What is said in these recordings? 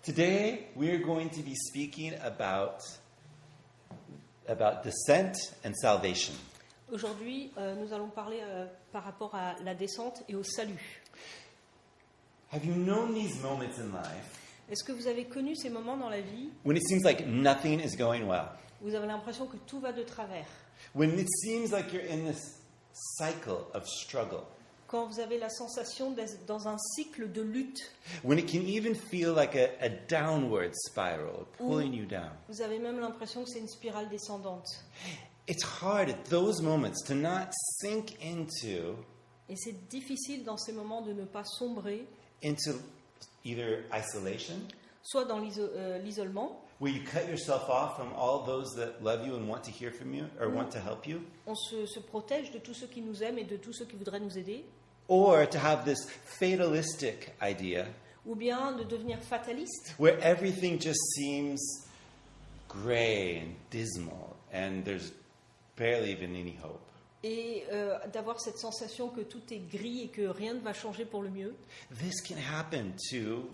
Today we're going to be speaking about descent and salvation. Aujourd'hui, nous allons parler par rapport à la descente et au salut. Have you known these moments in life Est-ce que vous avez connu ces moments dans la vie when it seems like nothing is going well? où vous avez l'impression que tout va de travers? When it seems like you're in this cycle of struggle? Quand vous avez la sensation d'être dans un cycle de lutte? When it can even feel like a downward spiral, pulling you down? Vous avez même l'impression que c'est une spirale descendante. It's hard at those moments to not sink into Et c'est difficile dans ces moments de ne pas sombrer, either isolation, soit dans l'isolement. where you cut yourself off from all those that love you and want to hear from you or want to help you, On se protège de tous ceux qui nous aiment et de tous ceux qui voudraient nous aider. or to have this fatalistic idea Ou bien de devenir fataliste, where everything just seems gray and dismal and there's barely even any hope. et d'avoir cette sensation que tout est gris et que rien ne va changer pour le mieux. This can happen to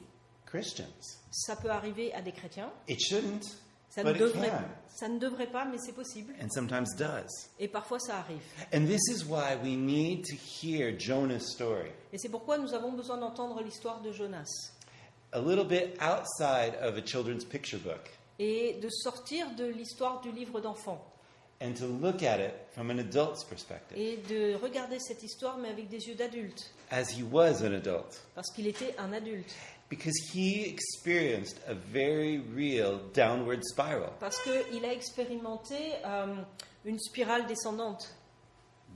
Christians. Ça peut arriver à des chrétiens. It shouldn't, Ça but ne it can, devrait pas, mais c'est possible. and sometimes does. Et parfois ça arrive. And this is why we need to hear Jonah's story Et c'est pourquoi nous avons besoin d'entendre l'histoire de Jonas. a little bit outside of a children's picture book Et de sortir de l'histoire du livre d'enfants. and to look at it from an adult's perspective, Et de regarder cette histoire, mais avec des yeux d'adulte. as he was an adult, Parce qu'il était un adulte. because he experienced a very real downward spiral. Parce qu'il a expérimenté une spirale descendante.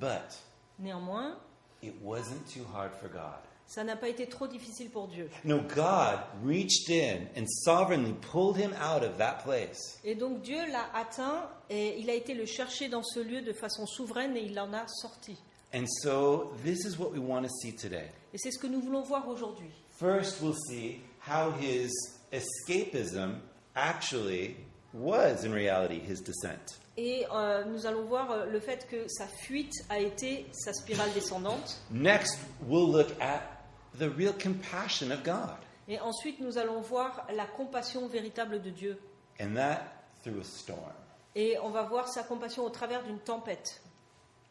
But Néanmoins, it wasn't too hard for God. ça n'a pas été trop difficile pour Dieu. No, God reached in and sovereignly pulled him out of that place. Et donc Dieu l'a atteint et il a été le chercher dans ce lieu de façon souveraine et il en a sorti. And so this is what we want to see today. Et c'est ce que nous voulons voir aujourd'hui. First, we'll see how his escapism actually was in reality his descent. Et nous allons voir le fait que sa fuite a été sa spirale descendante. Next, we'll look at the real compassion of God, Et ensuite, nous allons voir la compassion véritable de Dieu. and that through a storm. Et on va voir sa compassion au travers d'une tempête.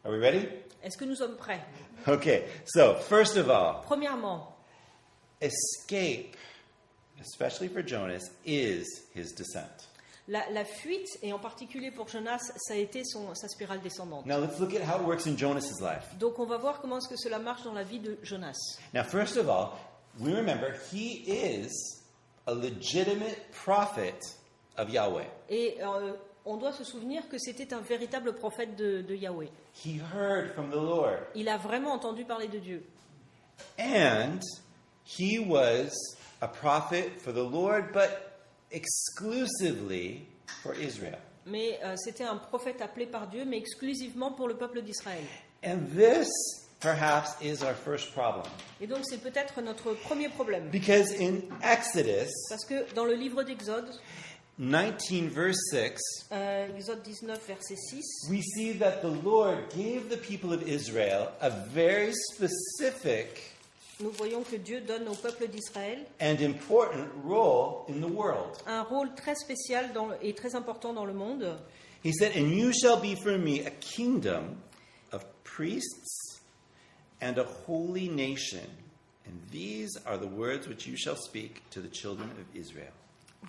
Are we ready? Est-ce que nous sommes prêts? Okay, so first of all, Premièrement, escape, especially for Jonas, is his descent. la fuite, et en particulier pour Jonas, ça a été sa spirale descendante. Now let's look at how it works in Jonas's life. Donc on va voir comment est-ce que cela marche dans la vie de Jonas. Now, first of all, we remember he is a legitimate prophet of Yahweh. Et on doit se souvenir que c'était un véritable prophète de Yahweh. He heard from the Lord. Il a vraiment entendu parler de Dieu. And he was a prophet for the Lord, but exclusively for Israel. Mais c'était un prophète appelé par Dieu, mais exclusivement pour le peuple d'Israël. And this, perhaps, is our first problem. Et donc c'est peut-être notre premier problème. Because in Exodus Parce que dans le livre d'Exode, 19, verse 6, Exode 19, verset 6, we see that the Lord gave the people of Israel a very specific nous voyons que Dieu donne au peuple d'Israël and important role in the world. un rôle très spécial et très important dans le monde. He said, "And you shall be for me a kingdom of priests and a holy nation. And these are the words which you shall speak to the children of Israel."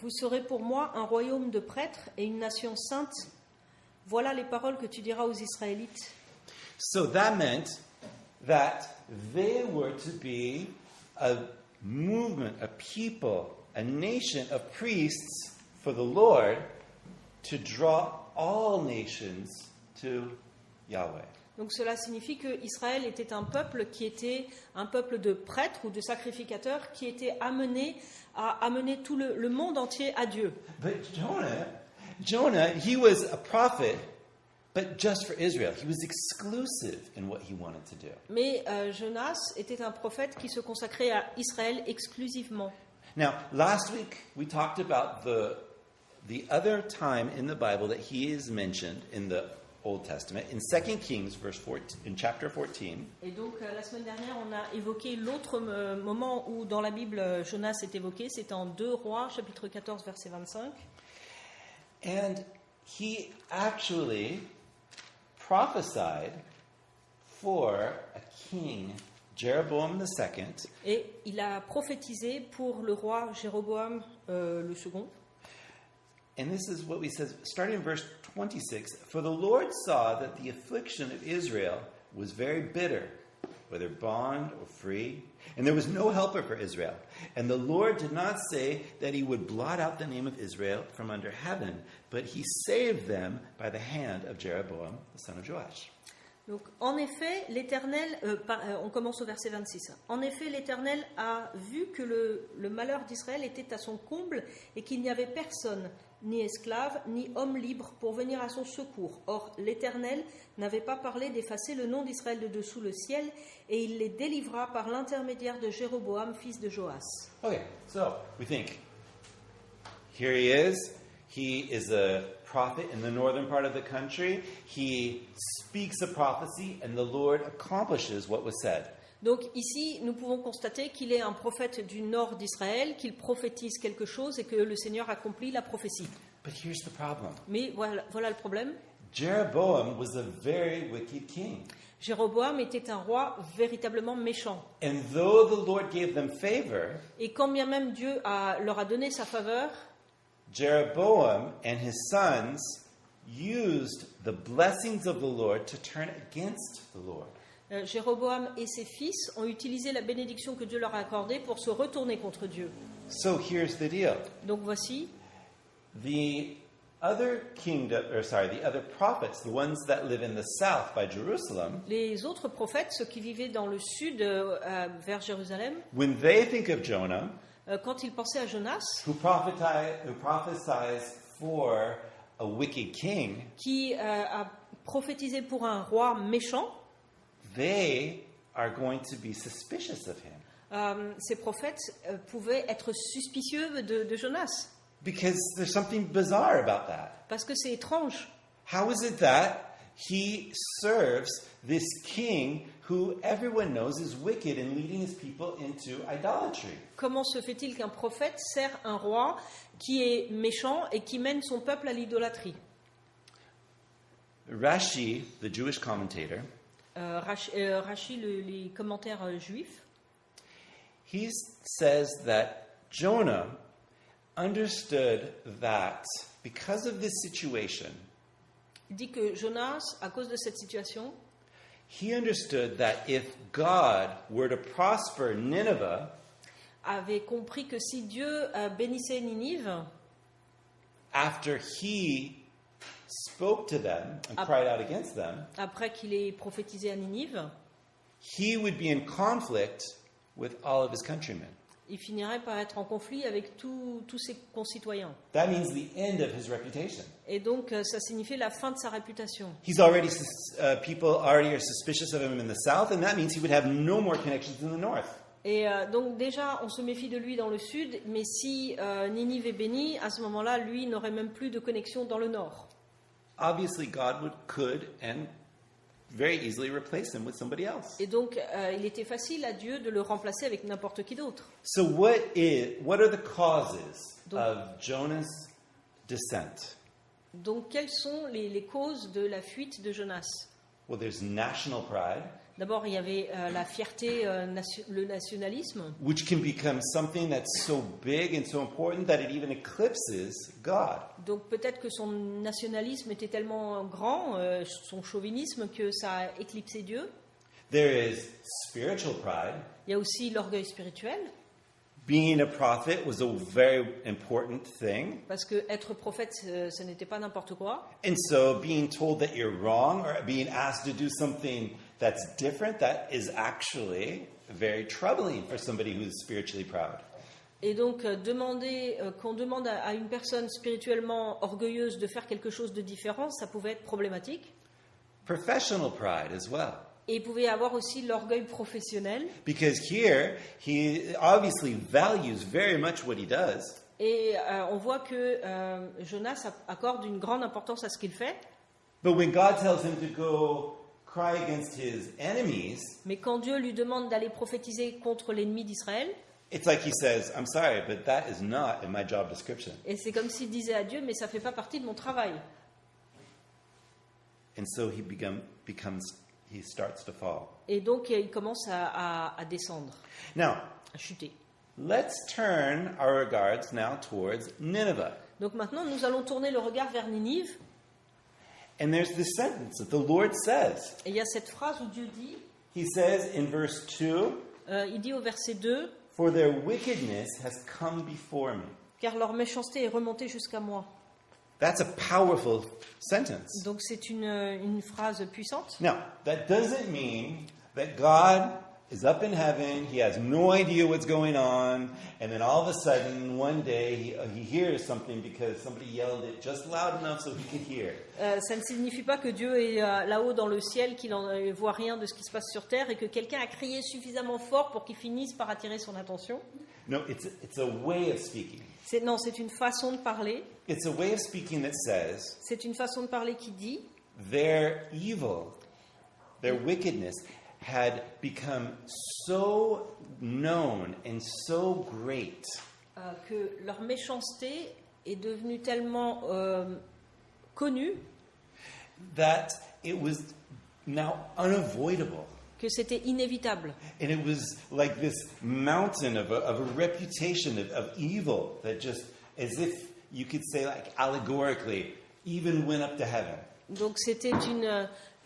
Vous serez pour moi un royaume de prêtres et une nation sainte. Voilà les paroles que tu diras aux Israélites. So that meant that they were to be a movement, a people, a nation of priests for the Lord to draw all nations to Yahweh. Donc cela signifie que Israël était un peuple qui était un peuple de prêtres ou de sacrificateurs qui était amené à amener tout le monde entier à Dieu. But Jonah, he was a prophet, but just for Israel. He was exclusive in what he wanted to do. Mais Jonas était un prophète qui se consacrait à Israël exclusivement. Now, last week we talked about the other time in the Bible that he is mentioned in the Old Testament. In 2 Kings, in chapter 14, Et donc, la semaine dernière, on a évoqué l'autre moment où dans la Bible, Jonas est évoqué. C'était en 2 Rois, chapitre 14, verset 25. and he actually prophesied for a king, Jeroboam II, Et il a prophétisé pour le roi Jéroboam le second. and this is what he says, starting in verse 26. For the Lord saw that the affliction of Israel was very bitter, whether bond or free, and there was no helper for Israel. And the Lord did not say that he would blot out the name of Israel from under heaven, but he saved them by the hand of Jeroboam, the son of Joash. Donc, en effet, l'Éternel, on commence au verset 26. En effet, l'Éternel a vu que le malheur d'Israël était à son comble et qu'il n'y avait personne, ni esclave, ni homme libre, pour venir à son secours. Or, l'Éternel n'avait pas parlé d'effacer le nom d'Israël de dessous le ciel, et il les délivra par l'intermédiaire de Jéroboam, fils de Joas. Okay, so we think, here he is a prophet in the northern part of the country. He speaks a prophecy, and the Lord accomplishes what was said. Donc ici, nous pouvons constater qu'il est un prophète du nord d'Israël, qu'il prophétise quelque chose et que le Seigneur accomplit la prophétie. But here's the problem. Mais voilà le problème. Jeroboam was a very wicked king. Jéroboam était un roi véritablement méchant. And though the Lord gave them favor, Et quand bien même Dieu leur a donné sa faveur, Jeroboam and his sons used the blessings of the Lord to turn against the Lord. Jéroboam et ses fils ont utilisé la bénédiction que Dieu leur a accordée pour se retourner contre Dieu. So here's the deal. Donc voici, The other prophets, the ones that live in the south by Jerusalem, les autres prophètes, ceux qui vivaient dans le sud vers Jérusalem, when they think of Jonah, quand ils pensaient à Jonas, who prophesies for a wicked king, qui a prophétisé pour un roi méchant, they are going to be suspicious of him. ces prophètes pouvaient être suspicieux de Jonas. Because there's something bizarre about that. Parce que c'est étrange. How is it that he serves this king who everyone knows is wicked and leading his people into idolatry? Comment se fait-il qu'un prophète sert un roi qui est méchant et qui mène son peuple à l'idolâtrie? Rashi, the Jewish commentator, Rashi, les commentaires juifs, he says that Jonah understood that because of this situation, dit que Jonas, à cause de cette situation, he understood that if God were to prosper Nineveh, avait compris que si Dieu bénissait Ninive, after he spoke to them and cried out against them, après qu'il ait prophétisé à Ninive, he would be in conflict with all of his countrymen. il finirait par être en conflit avec tous ses concitoyens. That means the end of his reputation. Et donc, ça signifiait la fin de sa réputation. People already are suspicious of him in the south, and that means he would have no more connections in the north. Et donc déjà, on se méfie de lui dans le sud, mais si Ninive est bénie, à ce moment-là, lui n'aurait même plus de connexion dans le nord. Obviously, God could and very easily replace him with somebody else. Et donc, il était facile à Dieu de le remplacer avec n'importe qui d'autre. So what are the causes of Jonah's descent? Donc, quelles sont les causes de la fuite de Jonas? Well, there's national pride, D'abord, il y avait la fierté, le nationalisme, which can become something that's so big and so important that it even eclipses God. donc peut-être que son nationalisme était tellement grand, son chauvinisme, que ça a éclipsé Dieu. There is spiritual pride. Il y a aussi l'orgueil spirituel, Being a prophet was a very important thing. parce que être prophète, ce n'était pas n'importe quoi. And so being told that you're wrong or being asked to do something that's different, that is actually very troubling for somebody who's spiritually proud. Et donc, qu'on demande à une personne spirituellement orgueilleuse de faire quelque chose de différent, ça pouvait être problématique. Professional pride as well. Et il pouvait y avoir aussi l'orgueil professionnel. Because here, he obviously values very much what he does. Et on voit que Jonas accorde une grande importance à ce qu'il fait. But when God tells him to go cry against his enemies, Mais quand Dieu lui demande d'aller prophétiser contre l'ennemi d'Israël, it's like he says, I'm sorry, but that is not in my job description. et c'est comme s'il disait à Dieu, mais ça ne fait pas partie de mon travail. And so he starts to fall. Et donc il commence à descendre, Now, à chuter. let's turn our regards now towards Nineveh. Donc maintenant, nous allons tourner le regard vers Ninive. And there's this sentence that the Lord says. Et il y a cette phrase où Dieu dit, He says in verse 2, il dit au verset 2, « For their wickedness has come before me. » car leur méchanceté est remontée jusqu'à moi. That's a powerful sentence. Donc c'est une phrase puissante. Now, that doesn't mean that God is up in heaven, he has no idea what's going on, and then all of a sudden, one day, he hears something because somebody yelled it just loud enough so he could hear. Ça ne signifie pas que Dieu est là-haut dans le ciel, qu'il ne voit rien de ce qui se passe sur terre et que quelqu'un a crié suffisamment fort pour qu'il finisse par attirer son attention. No, it's a way of speaking. Non, c'est une façon de parler. It's a way of speaking that says C'est une façon de parler qui dit their evil, their wickedness had become so known and so great que leur méchanceté est devenue tellement connue that it was now unavoidable. que c'était inévitable. And it was like this mountain of a reputation of evil that just, as if you could say, like allegorically, even went up to heaven. Donc c'était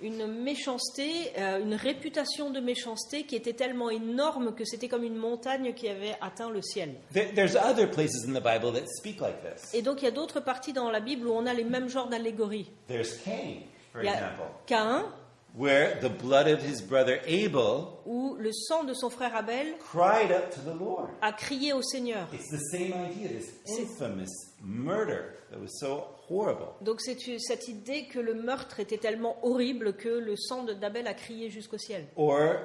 une méchanceté, une réputation de méchanceté qui était tellement énorme que c'était comme une montagne qui avait atteint le ciel. There's other places in the Bible that speak like this. Et donc il y a d'autres parties dans la Bible où on a les mêmes genres d'allégories. There's Cain, for Il y a example, Caïn, where the blood of his brother Abel où le sang de son frère Abel cried up to the Lord. a crié au Seigneur. It's the same idea, this infamous murder that was so horrible. Donc c'est cette idée que le meurtre était tellement horrible que le sang d'Abel a crié jusqu'au ciel. Or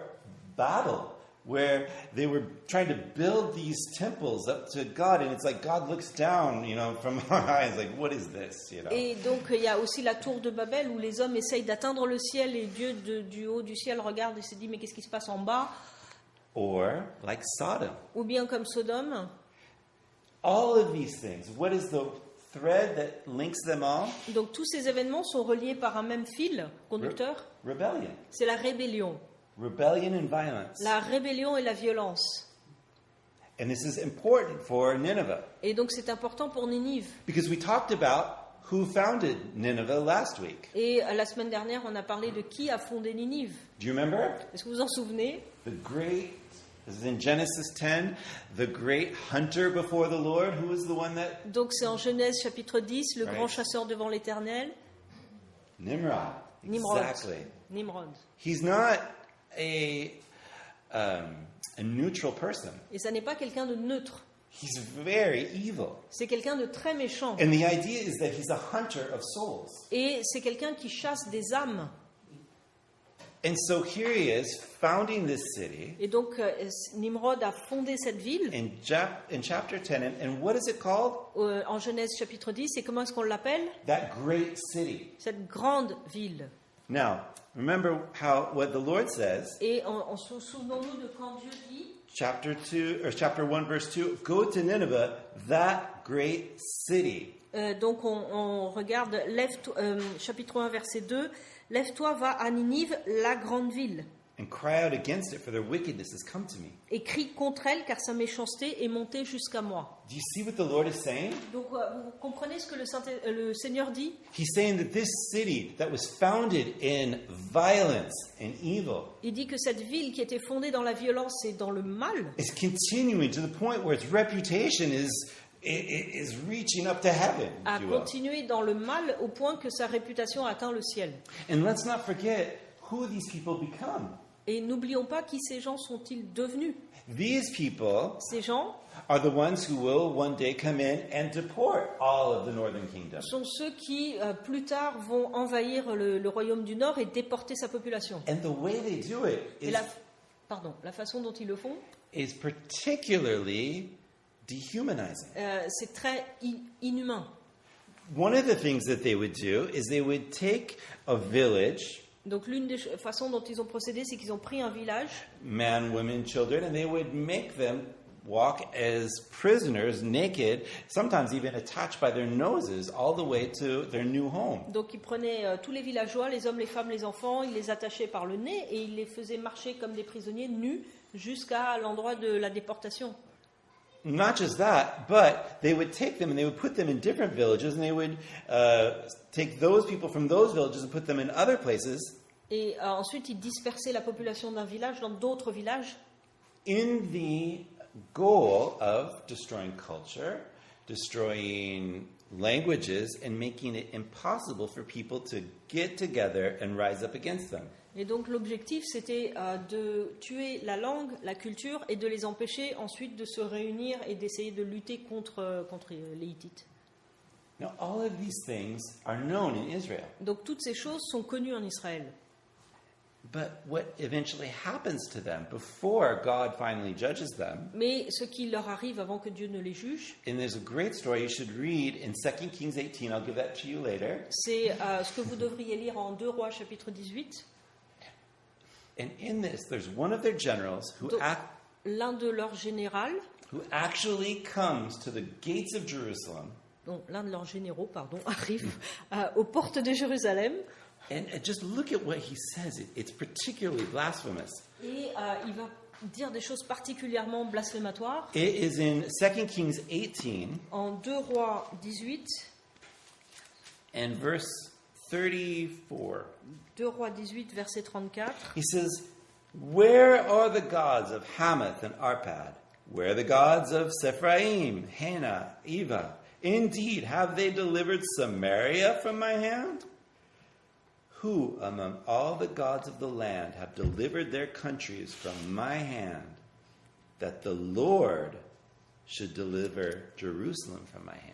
Babel, where they were trying to build these temples up to God, and it's like God looks down, from high, it's like, what is this, Et donc il y a aussi la tour de Babel où les hommes essayent d'atteindre le ciel et Dieu du haut du ciel regarde et se dit mais qu'est-ce qui se passe en bas? Or like Sodom. Ou bien comme Sodome. All of these things, what is the thread that links them all? Donc tous ces événements sont reliés par un même fil conducteur. Rebellion. C'est la rébellion. Rebellion and violence. La rébellion et la violence. And this is important for Nineveh. Et donc c'est important pour Ninive. Because we talked about who founded Nineveh last week. Et la semaine dernière, on a parlé de qui a fondé Ninive. Do you remember? Est-ce que vous en souvenez? The great, this is in Genesis 10, the great hunter before the Lord. Who was the one that? Donc c'est en Genèse chapitre 10, le Right. grand chasseur devant l'Éternel. Nimrod. Nimrod. Exactly. Nimrod. He's not a neutral person. Et ça n'est pas quelqu'un de neutre. He's very evil. C'est quelqu'un de très méchant. And the idea is that he's a hunter of souls. Et c'est quelqu'un qui chasse des âmes. And so here he is founding this city Et donc Nimrod a fondé cette ville in chapter 10. And what is it called? en Genèse chapitre 10. Et comment est-ce qu'on l'appelle? That great city. Cette grande ville. Now, remember what the Lord says. Et souvenons-nous de quand Dieu dit Chapter 1, verse 2, go to Nineveh, that great city. donc on regarde chapitre 1 verset 2. Lève-toi, va à Ninive, la grande ville, And cry out against it, for their wickedness has come to me. et crie contre elle, car sa méchanceté est montée jusqu'à moi. Do you see what the Lord is saying? Donc vous comprenez ce que le Seigneur dit? He's saying that this city that was founded in violence and evil Il dit que cette ville qui était fondée dans la violence et dans le mal is continuing to the point where its reputation is reaching up to heaven, a if you will. continué dans le mal au point que sa réputation a atteint le ciel. And let's not forget who these people become. Et n'oublions pas qui ces gens sont-ils devenus. These people Ces gens are the ones who will one day come in and deport all of the northern kingdom. sont ceux qui, plus tard, vont envahir le royaume du Nord et déporter sa population. And the way they do it Et la façon dont ils le font, is particularly dehumanizing. c'est très inhumain. one of the things that they would do is they would take a village, Donc l'une des façons dont ils ont procédé, c'est qu'ils ont pris un village, men, women, children, and they would make them walk as prisoners, naked, sometimes even attached by their noses, all the way to their new home. donc ils prenaient tous les villageois, les hommes, les femmes, les enfants, ils les attachaient par le nez et ils les faisaient marcher comme des prisonniers nus jusqu'à l'endroit de la déportation. Not just that, but they would take them and they would put them in different villages, and they would take those people from those villages and put them in other places Et ensuite, ils dispersaient la population d'un village dans d'autres villages in the goal of destroying culture, destroying languages, and making it impossible for people to get together and rise up against them. Et donc l'objectif, c'était de tuer la langue, la culture, et de les empêcher ensuite de se réunir et d'essayer de lutter contre les Hittites. Now, all of these things are known in Israel. Donc toutes ces choses sont connues en Israël. But what eventually happens to them before God finally judges them, Mais ce qui leur arrive avant que Dieu ne les juge, and there's a great story you should read in 2 Kings 18. I'll give that to you later. c'est ce que vous devriez lire en 2 Rois chapitre 18. And in this, there's one of their generals who, Donc, l'un de leurs généraux, who actually comes to the gates of Jerusalem. donc l'un de leurs généraux, pardon, arrive aux portes de Jérusalem And just look at what he says. It's particularly blasphemous. et il va dire des choses particulièrement blasphématoires. It is in 2 Kings 18 En 2 Rois 18, and verse 34. 2 Rois 18, verset 34, He says, "Where are the gods of Hamath and Arpad? Where are the gods of Sephraim, Hannah, Eva? Indeed, have they delivered Samaria from my hand? Who among all the gods of the land have delivered their countries from my hand, that the Lord should deliver Jerusalem from my hand?"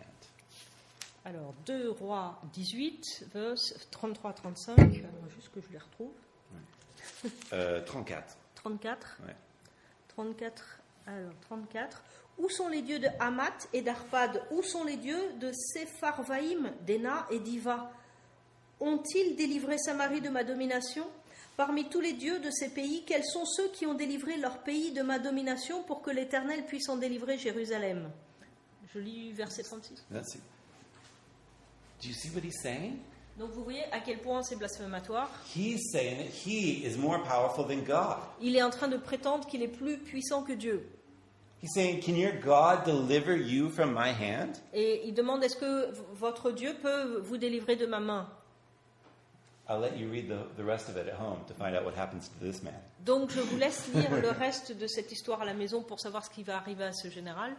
Alors, 2 Rois 18, verset 33-35, alors juste que je les retrouve. 34. 34. Ouais. 34. Alors, 34. Où sont les dieux de Hamath et d'Arpad? Où sont les dieux de Sepharvaïm, d'Ena et d'Iva? Ont-ils délivré Samarie de ma domination? Parmi tous les dieux de ces pays, quels sont ceux qui ont délivré leur pays de ma domination pour que l'Éternel puisse en délivrer Jérusalem? Je lis verset 36. That's it. Do you see what he's saying? Donc vous voyez à quel point c'est blasphématoire. He's saying that he is more powerful than God. Il est en train de prétendre qu'il est plus puissant que Dieu. He's saying, "Can your God deliver you from my hand?" Et il demande, est-ce que votre Dieu peut vous délivrer de ma main? I'll let you read the rest of it at home to find out what happens to this man. Donc je vous laisse lire le reste de cette histoire à la maison pour savoir ce qui va arriver à ce général.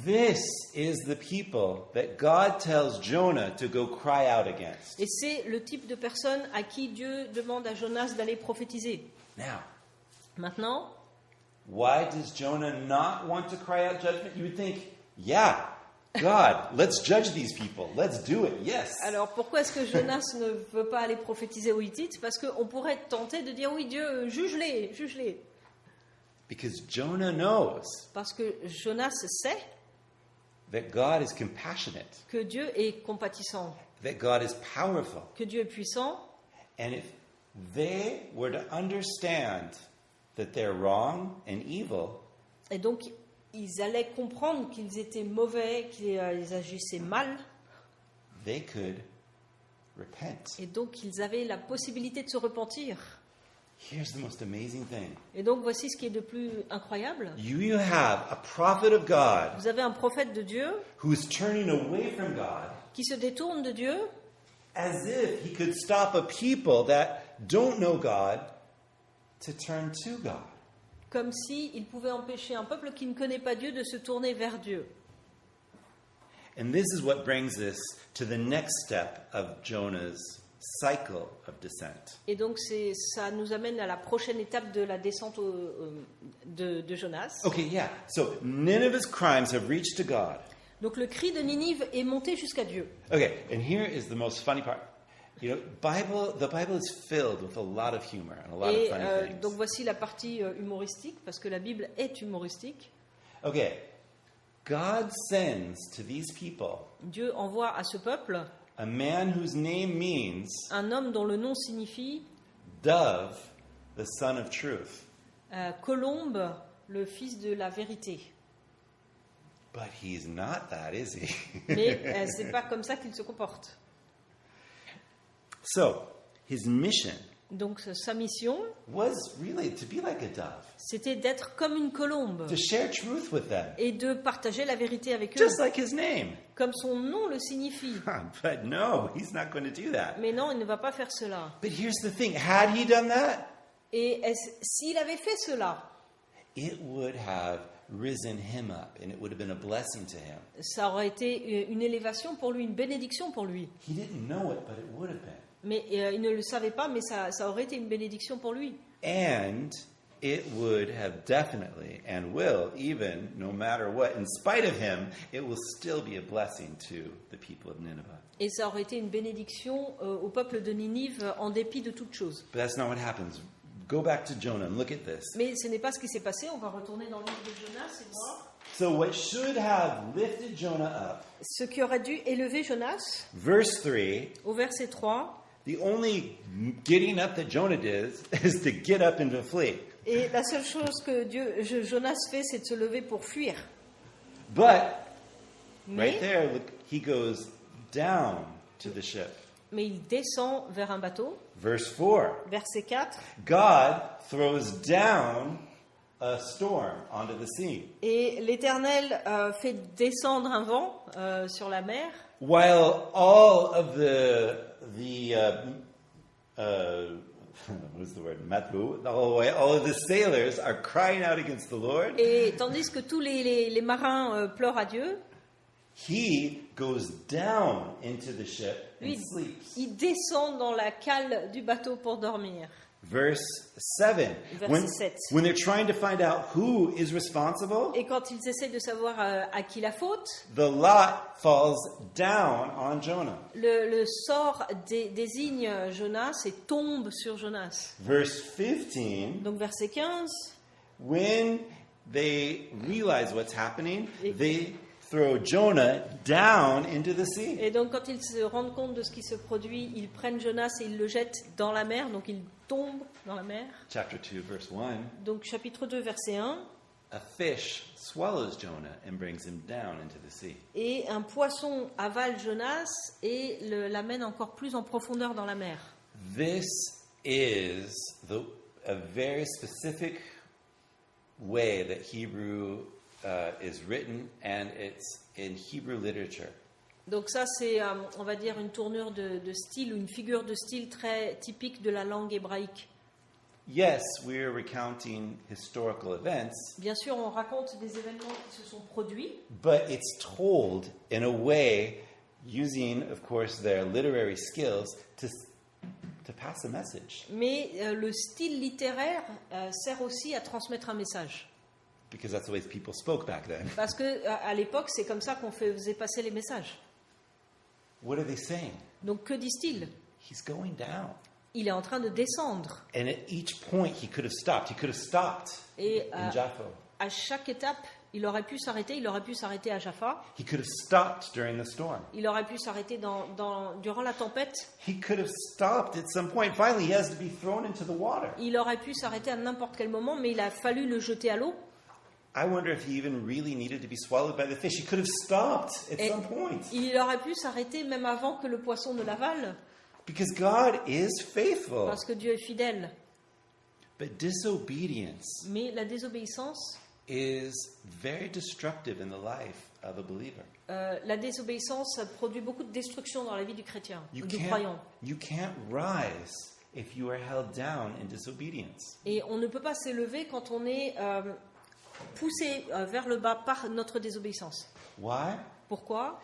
This is the people that God tells Jonah to go cry out against. Et c'est le type de personne à qui Dieu demande à Jonas d'aller prophétiser. Now, Maintenant, why does Jonah not want to cry out judgment? You would think, yeah, God, let's judge these people. Let's do it. Yes. alors pourquoi est-ce que Jonas ne veut pas aller prophétiser aux Hittites? Parce qu'on pourrait tenter de dire, oui Dieu, juge-les, juge-les. Because Jonah knows Parce que Jonas sait that God is compassionate, que Dieu est compatissant, that God is powerful. que Dieu est puissant. And if they were to understand that they're wrong and evil, Et donc, ils allaient comprendre qu'ils étaient mauvais, qu'ils agissaient mal. they could repent. Et donc, ils avaient la possibilité de se repentir. Here's the most amazing thing. Et donc, voici ce qui est de plus incroyable. You have a prophet of God Vous avez un prophète de Dieu who is turning away from God qui se détourne de Dieu as if he could stop a people that don't know God to turn to God. comme s'il pouvait empêcher un peuple qui ne connaît pas Dieu de se tourner vers Dieu. And this is what brings us to the next step of Jonah's cycle of descent. Et donc, ça nous amène à la prochaine étape de la descente de Jonas. Okay, yeah. So Nineveh's crimes have reached to God. Donc, le cri de Ninive est monté jusqu'à Dieu. Okay, and here is the most funny part. You know, the Bible is filled with a lot of humor and a lot Et of funny things. donc, voici la partie humoristique, parce que la Bible est humoristique. Okay, God sends to these people Dieu envoie à ce peuple a man whose name means un homme dont le nom signifie dove, the son of truth. colombe, le fils de la vérité. But he's not that, is he? Mais c'est pas comme ça qu'il se comporte. So, his mission Donc sa mission, was really to be like a dove, c'était d'être comme une colombe to share truth with them, et de partager la vérité avec eux, just like his name. comme son nom le signifie. But no, he's not going to do that. Mais non, il ne va pas faire cela. But here's the thing, had he done that, Et s'il avait fait cela, it would have risen him up and it would have been a blessing to him. ça aurait été une élévation pour lui, une bénédiction pour lui. He didn't know it, but it would have been. Mais il ne le savait pas, mais ça aurait été une bénédiction pour lui. And it would have definitely and will, even no matter what, in spite of him, it will still be a blessing to the people of Nineveh. Et ça aurait été une bénédiction au peuple de Ninive en dépit de toutes choses. But that's not what happens. Go back to Jonah and look at this. Mais ce n'est pas ce qui s'est passé. On va retourner dans le livre de Jonas et voir. So what should have lifted Jonah up, Ce qui aurait dû élever Jonas, verse 3, au verset 3, the only getting up that Jonah did is to get up and to flee. et la seule chose que Jonas fait, c'est de se lever pour fuir. But right Mais, there, look, he goes down to the ship. mais il descend vers un bateau. Verse 4, Verset 4, God throws down a storm onto the sea. et l'Éternel fait descendre un vent sur la mer, While all of the what's the word? Matru, all of the sailors are crying out against the Lord. et tandis que tous les marins pleurent à Dieu, He goes down into the ship and lui, sleeps. il descend dans la cale du bateau pour dormir. Verse 7. Verset 7. When they're trying to find out who is responsible, Et quand ils essaient de savoir à qui la faute, the lot falls down on Jonah. le sort désigne Jonas et tombe sur Jonas. Verse 15. Donc verset 15, When they realize what's happening, Et- they throw Jonah down into the sea. et donc quand ils se rendent compte de ce qui se produit, ils prennent Jonas et ils le jettent dans la mer, donc il tombe dans la mer. Chapter 2, verse 1. Donc chapitre 2, verset 1, A fish swallows Jonah and brings him down into the sea. et un poisson avale Jonas et l'amène encore plus en profondeur dans la mer. This is a very specific way that Hebrew is written, and it's in Hebrew literature. Donc ça, c'est, on va dire, une tournure de style ou une figure de style très typique de la langue hébraïque. Yes, we're recounting historical events, Bien sûr, on raconte des événements qui se sont produits, but it's told in a way using, of course, their literary skills to pass a message, mais le style littéraire sert aussi à transmettre un message. because that's the way people spoke back then. Parce que à l'époque, c'est comme ça qu'on faisait passer les messages. What are they saying? Donc que disent-ils? He's going down. Il est en train de descendre. And at each point, he could have stopped. He could have stopped Et in Jaffa. à chaque étape, il aurait pu s'arrêter. Il aurait pu s'arrêter à Jaffa. He could have stopped during the storm. Il aurait pu s'arrêter durant la tempête. He could have stopped at some point. Finally, he has to be thrown into the water. Il aurait pu s'arrêter à n'importe quel moment, mais il a fallu le jeter à l'eau. I wonder if he even really needed to be swallowed by the fish. He could have stopped at Et some point. il aurait pu s'arrêter même avant que le poisson ne l'avale, Because God is faithful. parce que Dieu est fidèle. But disobedience Mais la désobéissance, is very destructive in the life of a believer. la désobéissance ça produit beaucoup de destruction dans la vie du chrétien, You du croyant. can't rise if you are held down in disobedience. Et on ne peut pas s'élever quand on est poussé vers le bas par notre désobéissance. Why? Pourquoi?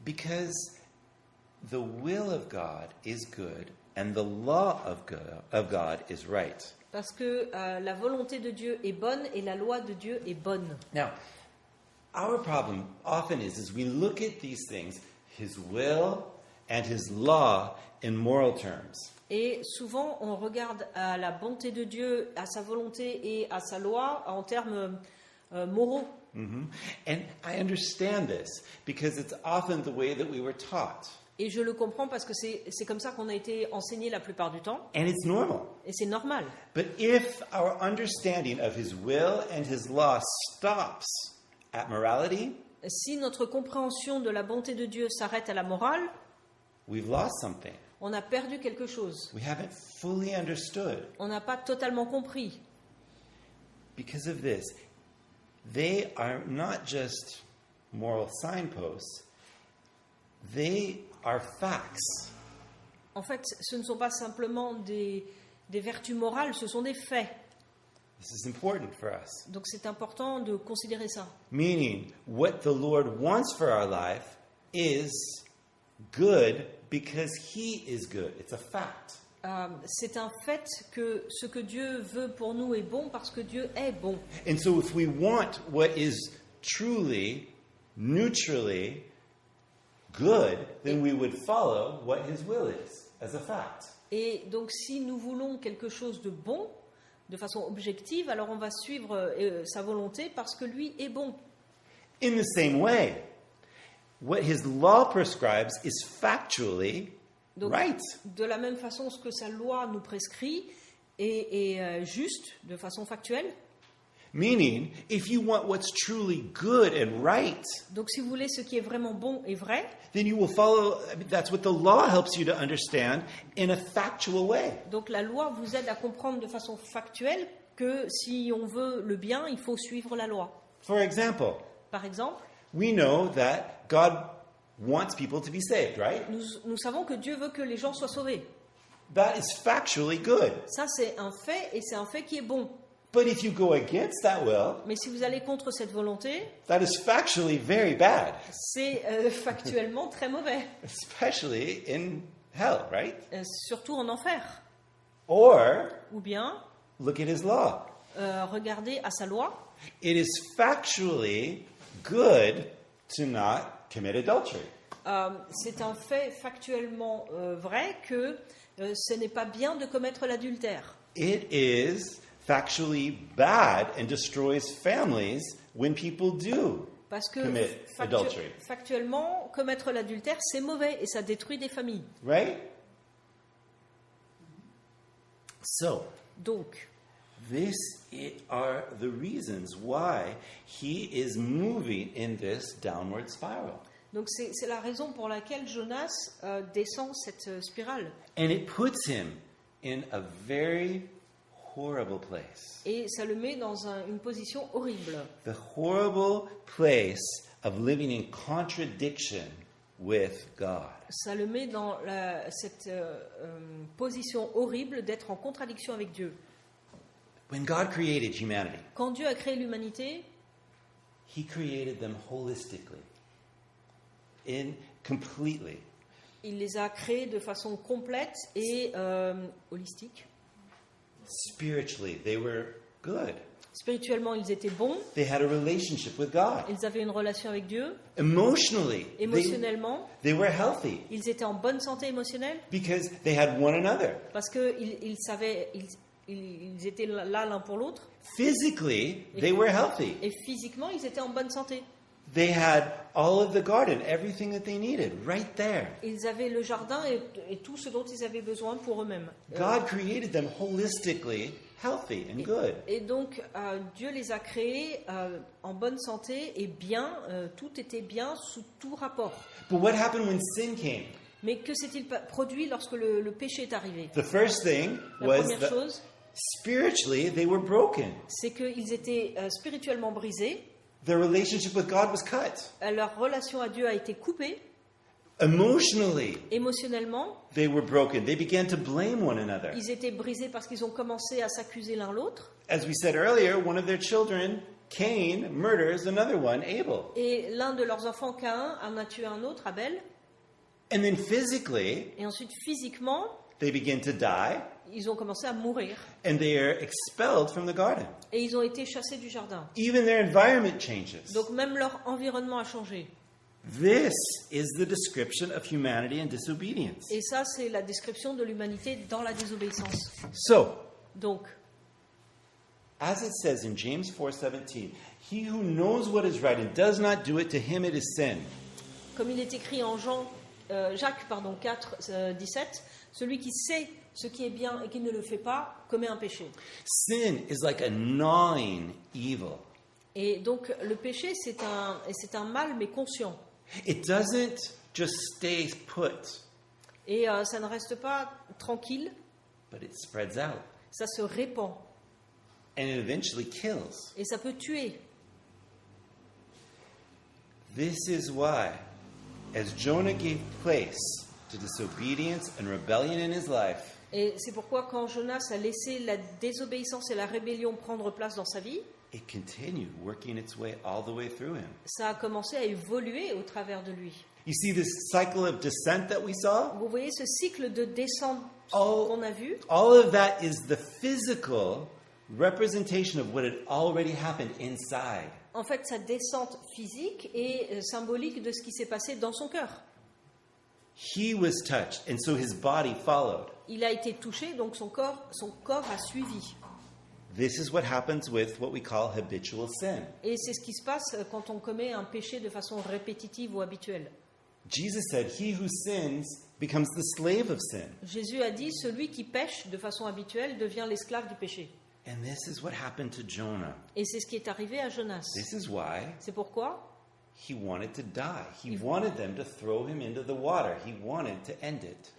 Because the will of God is good and the law of God is right. Parce que la volonté de Dieu est bonne et la loi de Dieu est bonne. Now, our problem often is we look at these things, his will and his law, in moral terms. Et souvent, on regarde à la bonté de Dieu, à sa volonté et à sa loi en termes moraux. And I understand this because it's often the way that we were taught. Et je le comprends parce que c'est comme ça qu'on a été enseigné la plupart du temps. And it's normal. Et c'est normal. But if our understanding of his will and his law stops at morality, Si notre compréhension de la bonté de Dieu s'arrête à la morale, we've lost something. on a perdu quelque chose. We haven't fully understood. On n'a pas totalement compris. Because of this, they are not just moral signposts, they are facts. En fait, ce ne sont pas simplement des vertus morales, ce sont des faits. This is important for us. Donc c'est important de considérer ça. Meaning, what the Lord wants for our life is good because he is good. It's a fact. C'est un fait que ce que Dieu veut pour nous est bon parce que Dieu est bon. And so if we want what is truly, neutrally good, then we would follow what his will is as a fact. Et donc si nous voulons quelque chose de bon, de façon objective, alors on va suivre sa volonté parce que lui est bon. In the same way, what his law prescribes is factually Donc, right. de la même façon, ce que sa loi nous prescrit est juste, de façon factuelle. Meaning, if you want what's truly good and right, Donc si vous voulez ce qui est vraiment bon et vrai, then you will follow, that's what the law helps you to understand in a factual way. donc la loi vous aide à comprendre de façon factuelle que si on veut le bien, il faut suivre la loi. For example, Par exemple, we know that God wants people to be saved, right? nous savons que Dieu veut que les gens soient sauvés. That is factually good. Ça, c'est un fait et c'est un fait qui est bon. But if you go against that will, Mais si vous allez contre cette volonté, that is factually very bad, c'est factuellement très mauvais, especially in hell, right? surtout en enfer. Or, Ou bien, look at his law. regardez à sa loi. It is factually good to not commit adultery. C'est un fait factuellement vrai que ce n'est pas bien de commettre l'adultère. It is factually bad and destroys families when people do Parce que commit adultery, factuellement, commettre l'adultère, c'est mauvais et ça détruit des familles. right? So, Donc, are the reasons why he is moving in this downward spiral. donc c'est la raison pour laquelle Jonas descend cette spirale. And it puts him in a very horrible place. Et ça le met dans une position horrible. The horrible place of living in contradiction with God. Ça le met dans cette position horrible d'être en contradiction avec Dieu. When God created humanity, Quand Dieu a créé l'humanité, he created them holistically, completely. il les a créés de façon complète et holistique. Spiritually, they were good. Spirituellement, ils étaient bons. They had a relationship with God. Ils avaient une relation avec Dieu. Emotionally, Émotionnellement, they were healthy ils étaient en bonne santé émotionnelle because they had one another. parce qu'ils savaient, ils étaient là l'un pour l'autre. Physically, they were healthy. Et physiquement, ils étaient en bonne santé. They had all of the garden, everything that they needed, right there. Ils avaient le jardin et tout ce dont ils avaient besoin pour eux-mêmes. God created them holistically healthy and good. Et donc, Dieu les a créés en bonne santé et bien, tout était bien sous tout rapport. But what happened when sin came? Mais que s'est-il produit lorsque le péché est arrivé? The first thing La was première that chose, spiritually they were broken. c'est qu'ils étaient spirituellement brisés, Their relationship with God was cut. leur relation à Dieu a été coupée, Emotionally, émotionnellement, they were broken. They began to blame one another. ils étaient brisés parce qu'ils ont commencé à s'accuser l'un l'autre. As we said earlier, one of their children, Cain, murders another one, Abel. Et l'un de leurs enfants, Caïn, en a tué un autre, Abel. And then physically, Et ensuite, physiquement, they begin to die ils ont commencé à mourir. and they are expelled from the garden. Et ils ont été chassés du jardin. Even their environment changes. Donc même leur environnement a changé. This is the description of humanity and disobedience. Et ça, c'est la description de l'humanité dans la désobéissance. So, Donc, As it says in James 4:17, he who knows what is right and does not do it, to him it is sin. Comme il est écrit en Jacques 4, 17, celui qui sait ce qui est bien et qui ne le fait pas commet un péché. Sin is like a gnawing evil. Et donc le péché, c'est un mal, mais conscient. It doesn't just stay put, Et ça ne reste pas tranquille, but it spreads out. ça se répand. And it eventually kills. Et ça peut tuer. This is why, as Jonah gave place to disobedience and rebellion in his life, Et c'est pourquoi quand Jonas a laissé la désobéissance et la rébellion prendre place dans sa vie, it continued working its way all the way through him. ça a commencé à évoluer au travers de lui. You see this cycle of descent that we saw? Vous voyez ce cycle de descente Oh. qu'on a vu? All of that is the physical representation of what had already happened inside. En fait, sa descente physique est symbolique de ce qui s'est passé dans son cœur. He was touched, and so his body followed. Il a été touché, donc son corps a suivi. This is what happens with what we call habitual sin. Et c'est ce qui se passe quand on commet un péché de façon répétitive ou habituelle. Jesus said, "He who sins becomes the slave of sin." Jésus a dit, celui qui pêche de façon habituelle devient l'esclave du péché. And this is what happened to Jonah. Et c'est ce qui est arrivé à Jonas. This is why C'est pourquoi he wanted to die. He wanted them to throw him into the water. He wanted to end it.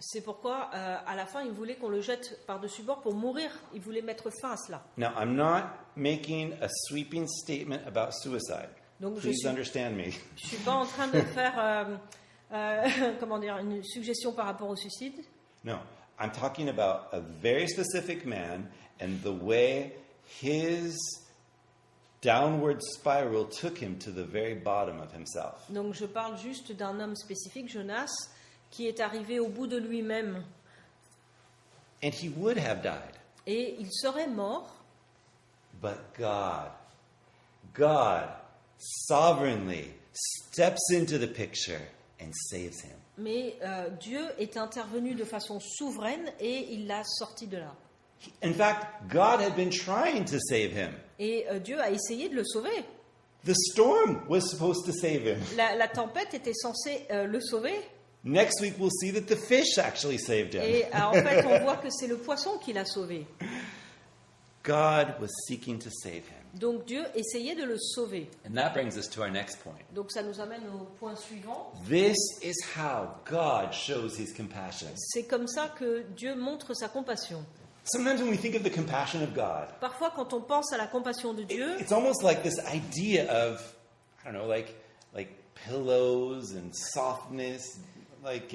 à la fin, il voulait qu'on le jette par-dessus bord pour mourir. Il voulait mettre fin à cela. Now, I'm not making a sweeping statement about suicide. Donc, Please understand me. Je suis pas en train de faire une suggestion par rapport au suicide. No, I'm talking about a very specific man and the way his downward spiral took him to the very bottom of himself. Donc je parle juste d'un homme spécifique, Jonas, qui est arrivé au bout de lui-même And he would have died. et il serait mort, But God sovereignly steps into the picture and saves him. mais Dieu est intervenu de façon souveraine et il l'a sorti de là. In fact, God had been trying to save him. Et Dieu a essayé de le sauver. The storm was supposed to save him. La tempête était censée le sauver. Next week, we'll see that the fish actually saved him. Et en fait, on voit que c'est le poisson qui l'a sauvé. God was seeking to save him. Donc Dieu essayait de le sauver. And that brings us to our next point. Donc ça nous amène au point suivant. This is how God shows his compassion. C'est comme ça que Dieu montre sa compassion. Sometimes when we think of the compassion of God, Parfois, quand on pense à la compassion de Dieu, it's almost like this idea of, I don't know, like pillows and softness, like,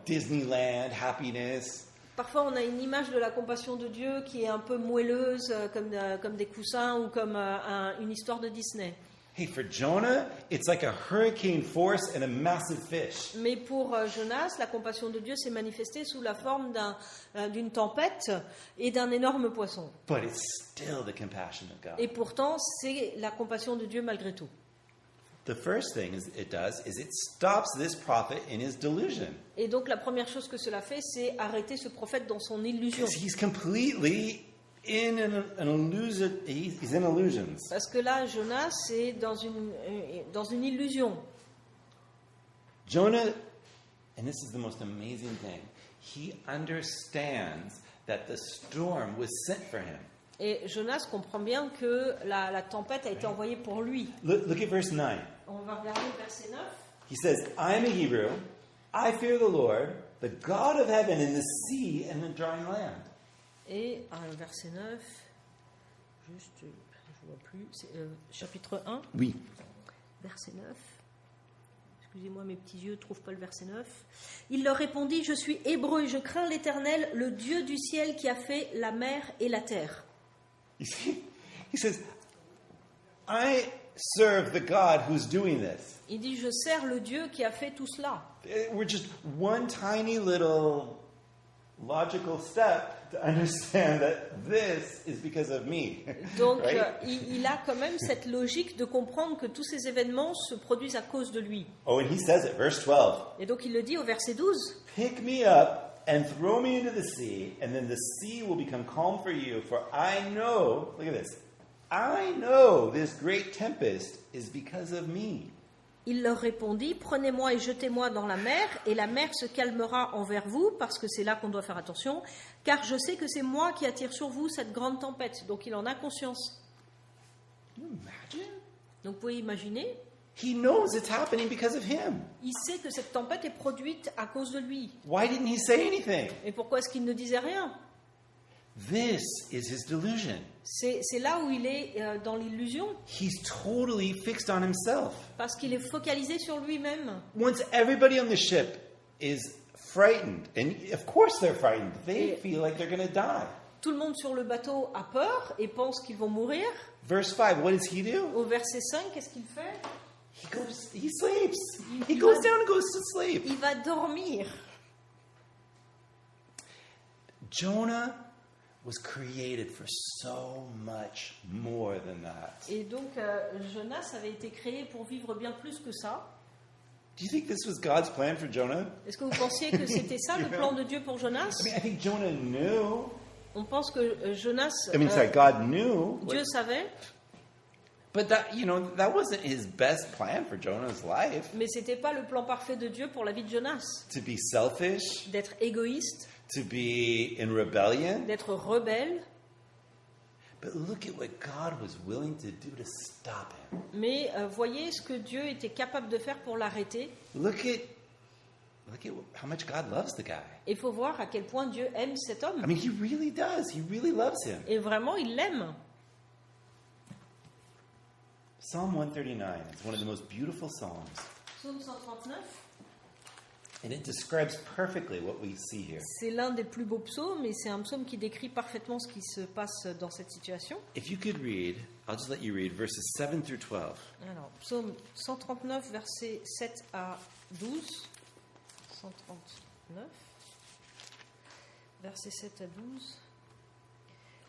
Disneyland, happiness. parfois on a une image de la compassion de Dieu qui est un peu moelleuse, comme des coussins ou comme une histoire de Disney. Hey, for Jonah, it's like a hurricane force and a massive fish. Mais pour Jonas, la compassion de Dieu s'est manifestée sous la forme d'une tempête et d'un énorme poisson. But it's still the compassion of God. Et pourtant, c'est la compassion de Dieu malgré tout. The first thing it does is it stops this prophet in his delusion. Et donc la première chose que cela fait, c'est arrêter ce prophète dans son illusion. Because he's completely in an illusion. He's in illusions. Parce que là, Jonas est dans une illusion. Jonah, and this is the most amazing thing, he understands that the storm was sent for him. Et Jonas comprend bien que la tempête a été envoyée pour lui. Look at verse 9. On va regarder le verset 9. He says, I am a Hebrew. I fear the Lord, the God of heaven and the sea and the dry land. Et le verset 9, juste, je ne vois plus, c'est chapitre 1, Oui. verset 9. Excusez-moi, mes petits yeux ne trouvent pas le verset 9. Il leur répondit, je suis hébreu et je crains l'Éternel, le Dieu du ciel qui a fait la mer et la terre. You see? He says, I serve the God who's doing this. Il dit, je sers le Dieu qui a fait tout cela. We're just one tiny little logical step to understand that this is because of me. Donc, Right? il a quand même cette logique de comprendre que tous ces événements se produisent à cause de lui. Oh, and he says it, verse 12. Et donc, il le dit au verset 12. Pick me up and throw me into the sea, and then the sea will become calm for you. For I know, look at this, I know this great tempest is because of me. Il leur répondit, prenez-moi et jetez-moi dans la mer, et la mer se calmera envers vous, parce que c'est là qu'on doit faire attention, car je sais que c'est moi qui attire sur vous cette grande tempête. Donc il en a conscience. Can you imagine? Donc vous pouvez imaginer, He knows it's happening because of him. il sait que cette tempête est produite à cause de lui. Why didn't he say anything? Et pourquoi est-ce qu'il ne disait rien? This is his delusion. C'est là où il est dans l'illusion, He's totally fixed on himself. parce qu'il est focalisé sur lui-même. Once everybody on the ship is frightened, and of course they're frightened, they feel like they're going to die. Tout le monde sur le bateau a peur et pense qu'ils vont mourir. Verse 5, what does he do? Au verset 5, qu'est-ce qu'il fait? He sleeps. He Il goes va- down and goes to sleep. Il va dormir. Jonah was created for so much more than that. Et donc, Jonas avait été créé pour vivre bien plus que ça. Do you think this was God's plan for Jonah? Est-ce que vous pensiez que c'était ça le plan de Dieu pour Jonas? I think Jonah knew. On pense que Jonas, God knew. Dieu savait, But that wasn't his best plan for Jonah's life. mais c'était pas le plan parfait de Dieu pour la vie de Jonas. To be selfish, D'être égoïste, to be in rebellion. d'être rebelle. But look at what God was willing to do to stop him. Mais voyez ce que Dieu était capable de faire pour l'arrêter. Look at how much God loves the guy. Il faut voir à quel point Dieu aime cet homme. I mean, he really does. He really loves him. Et vraiment, il l'aime. Psalm 139 is one of the most beautiful psalms. Psaume 139, And it describes perfectly what we see here. c'est l'un des plus beaux psaumes et c'est un psaume qui décrit parfaitement ce qui se passe dans cette situation. If you could read, I'll just let you read verses 7 through 12. Alors, psaume 139, versets 7 à 12. 139, versets 7 à 12.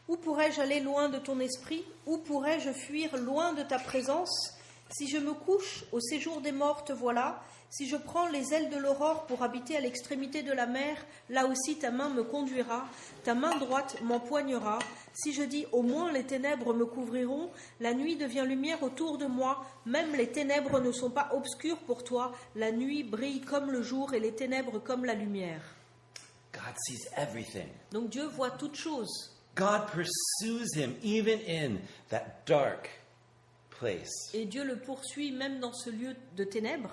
Où pourrais-je aller loin de ton esprit? Où pourrais-je fuir loin de ta présence? Si je me couche au séjour des morts, te voilà. Si je prends les ailes de l'aurore pour habiter à l'extrémité de la mer, là aussi ta main me conduira, ta main droite m'empoignera. Si je dis au moins les ténèbres me couvriront, la nuit devient lumière autour de moi, même les ténèbres ne sont pas obscures pour toi, la nuit brille comme le jour et les ténèbres comme la lumière. God sees everything. Donc Dieu voit toutes choses. God pursues him even in that dark place. Et Dieu le poursuit même dans ce lieu de ténèbres,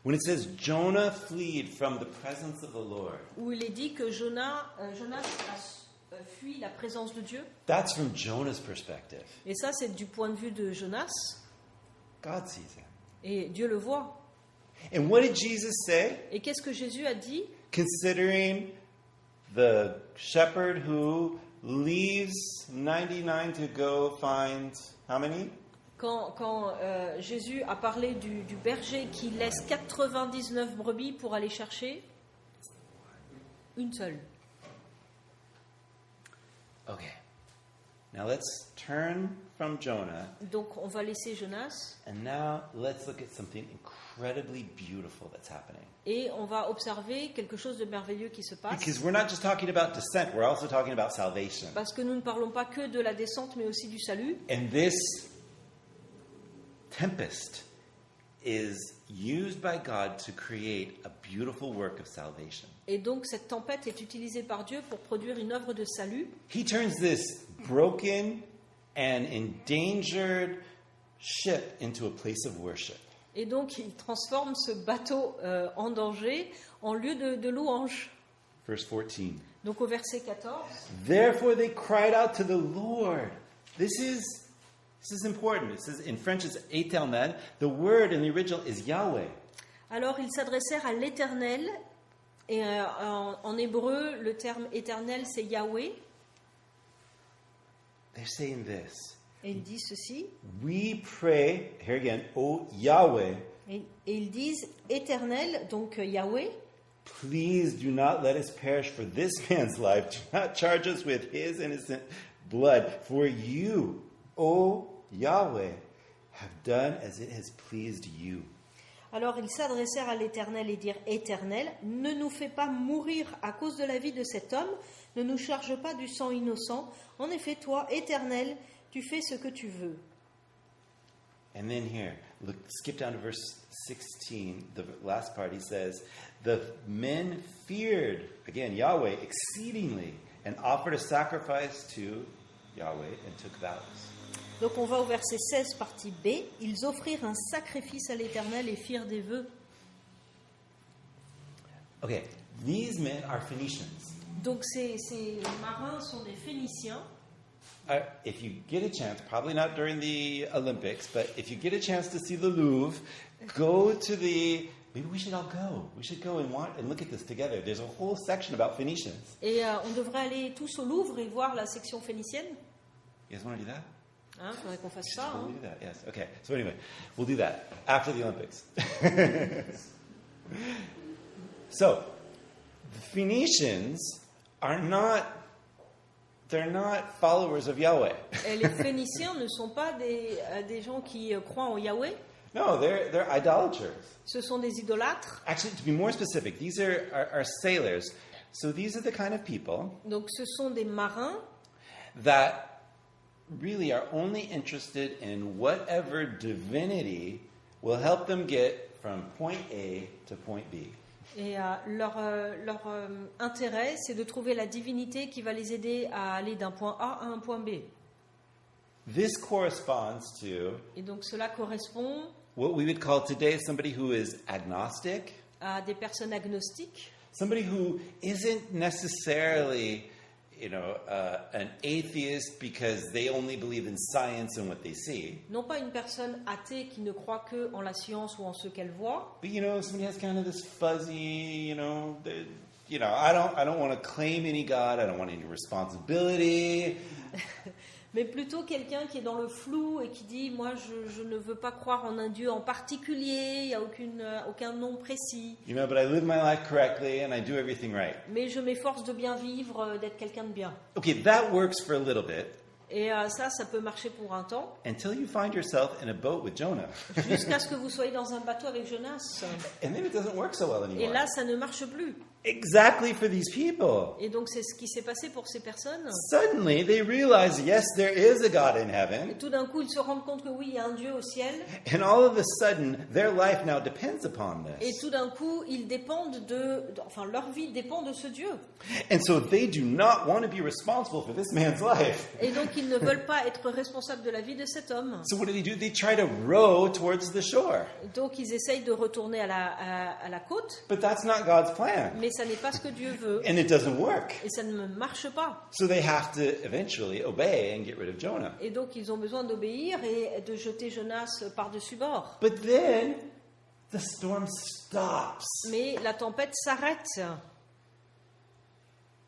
When it says Jonah fled from the presence of the Lord, où il est dit que Jonas a fui la présence de Dieu. that's from Jonah's perspective. Et ça, c'est du point de vue de Jonas. God sees him. Et Dieu le voit. And what did Jesus say? Et qu'est-ce que Jésus a dit? Considering the shepherd who leaves 99 to go find how many? Quand Jésus a parlé du berger qui laisse 99 brebis pour aller chercher une seule. Okay. Now let's turn from Jonah, Donc on va laisser Jonas and now let's look at something incredibly beautiful that's happening. et on va observer quelque chose de merveilleux qui se passe. Because we're not just talking about descent, we're also talking about salvation. Parce que nous ne parlons pas que de la descente, mais aussi du salut. And this tempest is used by God to create a beautiful work of salvation. Et donc cette tempête est utilisée par Dieu pour produire une œuvre de salut. He turns this broken and endangered ship into a place of worship. Et donc il transforme ce bateau en danger en lieu de louange. Verse 14. Donc au verset 14, Therefore they cried out to the Lord. This is important. It says in French it's Éternel. The word in the original is Yahweh. alors ils s'adressèrent à l'Éternel, et en hébreu le terme éternel c'est Yahweh, They're saying this. et ils disent ceci, We pray, here again, O Yahweh, et ils disent éternel, donc Yahweh, please do not let us perish for this man's life. Do not charge us with his innocent blood. For you, O Yahweh, have done as it has pleased you. Alors ils s'adressèrent à l'Éternel et dirent: Éternel, ne nous fais pas mourir à cause de la vie de cet homme, ne nous charge pas du sang innocent. En effet, toi, Éternel, tu fais ce que tu veux. And then here, look, skip down to verse 16, the last part. He says, the men feared, again, Yahweh exceedingly, and offered a sacrifice to Yahweh and took vows. Donc on va au verset 16, partie B. Ils offrirent un sacrifice à l'Éternel et firent des vœux. Okay, these men are Phoenicians. Donc ces marins sont des Phéniciens. If you get a chance, probably not during the Olympics, but if you get a chance to see the Louvre, go to the... Maybe we should all go. We should go and look at this together. There's a whole section about Phoenicians. Et on devrait aller tous au Louvre et voir la section phénicienne. You guys want to do that? Hein, faudrait qu'on fasse We should ça. totally Hein. do that. Yes. Okay. So anyway, we'll do that after the Olympics. So, the Phoenicians are not... They're not followers of Yahweh. Et les Phéniciens ne sont pas des gens qui croient en Yahweh. No, they're idolaters. Ce sont des idolâtres. Actually, to be more specific, these are sailors. So these are the kind of people Donc ce sont des marins that really are only interested in whatever divinity will help them get from point A to point B. et leur intérêt, c'est de trouver la divinité qui va les aider à aller d'un point A à un point B. This corresponds to Et donc cela correspond what we would call today somebody who is agnostic, à des personnes agnostiques, somebody who isn't necessarily, an atheist because they only believe in science and what they see. non pas une personne athée qui ne croit que en la science ou en ce qu'elle voit, But somebody has kind of this fuzzy, I don't want to claim any God. I don't want any responsibility. mais plutôt quelqu'un qui est dans le flou et qui dit: moi je ne veux pas croire en un Dieu en particulier, il n'y a aucun nom précis, But I live my life correctly and I do everything right. mais je m'efforce de bien vivre, d'être quelqu'un de bien. Okay, that works for a little bit Et ça peut marcher pour un temps, until you find yourself in a boat with Jonah. jusqu'à ce que vous soyez dans un bateau avec Jonas. And then it doesn't work so well Et anymore. là, ça ne marche plus. Exactly for these people. Et donc, c'est ce qui s'est passé pour ces personnes. Suddenly they realize, yes, there is a God in Et heaven. tout d'un coup, ils se rendent compte que oui, il y a un Dieu au ciel. And all of a sudden, their life now depends upon Et this. tout d'un coup, ils dépendent leur vie dépend de ce Dieu. And so they do not want to be responsible for this man's life. Et donc, ils ne veulent pas être responsables de la vie de cet homme. So what do? They try to row towards the shore. Donc, ils essayent de retourner à la côte, But that's not God's plan. mais ça n'est pas ce que Dieu veut. And it doesn't work. Et ça ne marche pas. So they have to eventually obey and get rid of Jonah. Et donc, ils ont besoin d'obéir et de jeter Jonas par-dessus bord. But then the storm stops Mais la tempête s'arrête.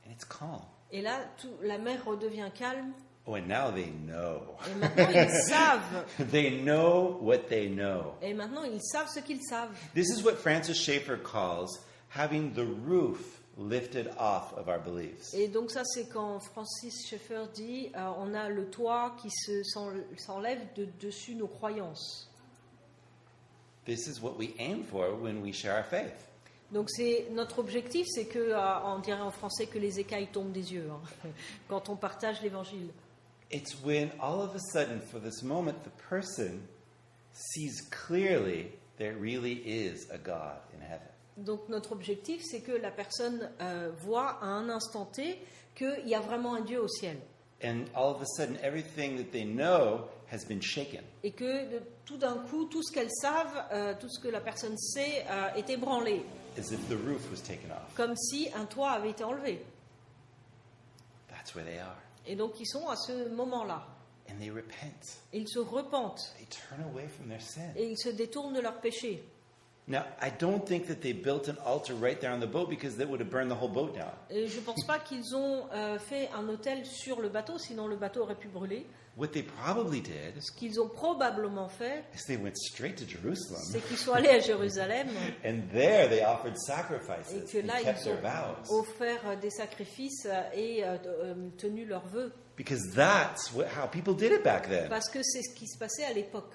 and it's calm. Et là, la mer redevient calme. Oh, and now they know. Et maintenant, ils savent. They know what they know. Et maintenant, ils savent ce qu'ils savent. This is what Francis Schaeffer calls having the roof lifted off of our beliefs. Et donc ça, c'est quand Francis Schaeffer dit on a le toit qui s'enlève de dessus nos croyances. This is what we aim for when we share our faith. Donc c'est notre objectif, c'est que, on dirait en français, que les écailles tombent des yeux hein, quand on partage l'évangile. It's when all of a sudden, for this moment, the person sees clearly there really is a God in heaven. Donc notre objectif, c'est que la personne voit à un instant T qu'il y a vraiment un Dieu au ciel. And all of a sudden, everything that they know has been shaken. Et que tout d'un coup, tout ce qu'elles savent, tout ce que la personne sait est ébranlé. As if the roof was taken off. Comme si un toit avait été enlevé. That's where they are. Et donc ils sont à ce moment-là. And they repent. Et ils se repentent. They turn away from their sin. Et ils se détournent de leurs péchés. Now, I don't think that they built an altar right there on the boat because that would have burned the whole boat down. Et je ne pense pas qu'ils ont fait un autel sur le bateau, sinon le bateau aurait pu brûler. What they probably did Ce qu'ils ont probablement fait, is they went straight to Jerusalem. c'est qu'ils sont allés à Jérusalem And there they offered et sacrifices que and là, kept ils their ont vows. offert des sacrifices et tenu leurs vœux. Because that's how people did it back then. Parce que c'est ce qui se passait à l'époque.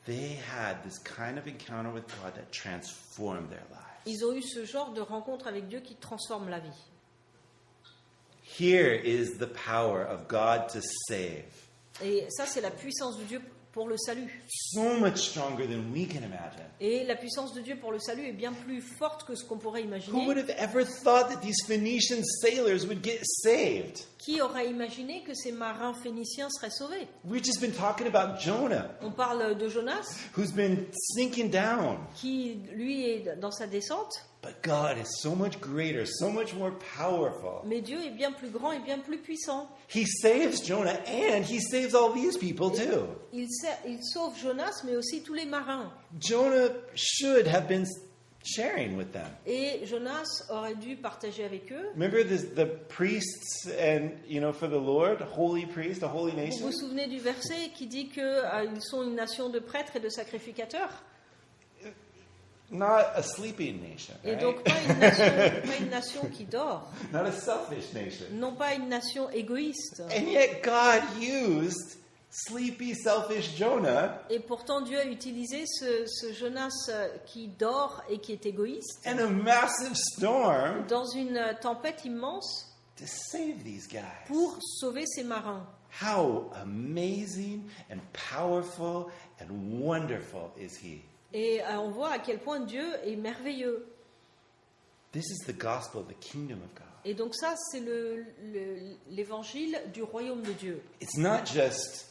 they had this kind of encounter with God that transformed their lives. Ils ont eu ce genre de rencontre avec Dieu qui transforme la vie. Here is the power of God to save. Et ça, c'est la puissance de Dieu pour le salut. So much stronger than we can imagine. Et la puissance de Dieu pour le salut est bien plus forte que ce qu'on pourrait Who imaginer. would have ever thought that these Phoenician sailors would get saved? Qui aurait imaginé que ces marins phéniciens seraient sauvés? We've just been talking about Jonah, On parle de Jonas, who's been sinking down. qui, lui, est dans sa descente. But God is so much greater, so much more powerful. Mais Dieu est bien plus grand et bien plus puissant. He saves Jonah and he saves all these people too. Il sauve Jonas, mais aussi tous les marins. Jonah should have been sharing with them. Et Jonas aurait dû partager avec eux. Remember the priests and, for the Lord, holy priest, a holy Vous nation? vous souvenez du verset qui dit qu'ils sont une nation de prêtres et de sacrificateurs? Not a sleeping nation, Et right? donc pas une nation qui dort, Not a selfish nation. non pas une nation égoïste. And yet God used sleepy, selfish Jonah Et pourtant Dieu a utilisé ce Jonas qui dort et qui est égoïste and a massive storm dans une tempête immense to save these guys. pour sauver ces marins. How amazing and powerful and wonderful is he? Et on voit à quel point Dieu est merveilleux. This is the gospel of the kingdom of God. Et donc ça, c'est l'évangile du royaume de Dieu. It's not just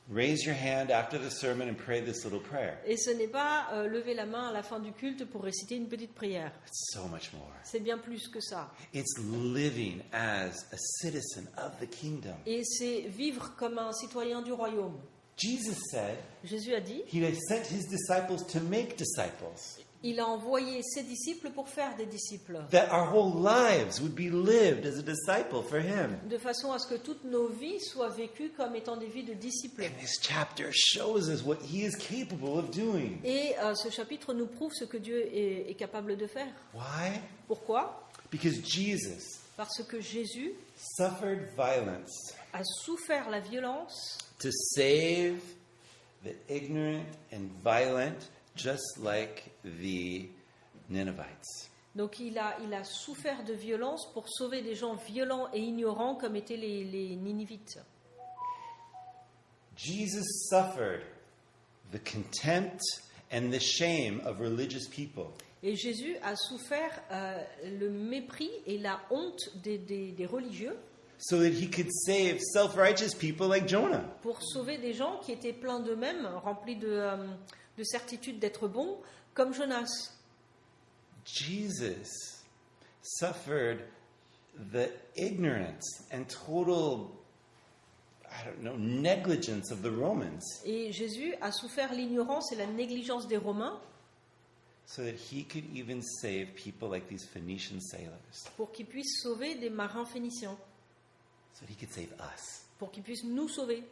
raise your hand after the sermon and pray this little prayer. Et ce n'est pas lever la main à la fin du culte pour réciter une petite prière. It's so much more. C'est bien plus que ça. It's living as a citizen of the kingdom. Et c'est vivre comme un citoyen du royaume. Jesus said Jésus a dit, he had sent his disciples to make disciples. il a envoyé ses disciples pour faire des disciples. That our whole lives would be lived as a disciple for him. De façon à ce que toutes nos vies soient vécues comme étant des vies de disciples. And this chapter shows us what he is capable of doing. Et ce chapitre nous prouve ce que Dieu est capable de faire. Why? Pourquoi? Because Jesus Parce que Jésus suffered violence a souffert la violence to save the ignorant and violent, just like the Ninevites. Donc il a souffert de violence pour sauver des gens violents et ignorants comme étaient les Ninivites. Jesus suffered the contempt and the shame of religious people. Et Jésus a souffert le mépris et la honte des religieux So that he could save self-righteous people like Jonah. pour sauver des gens qui étaient pleins d'eux-mêmes, remplis de certitude d'être bons, comme Jonas. Jesus suffered the ignorance and total, negligence of the Romans Et Jésus a souffert l'ignorance et la négligence des Romains so that he could even save people like these Phoenician sailors, pour qu'ils puissent sauver des marins phéniciens, so that he could save us. pour qu'ils puissent nous sauver.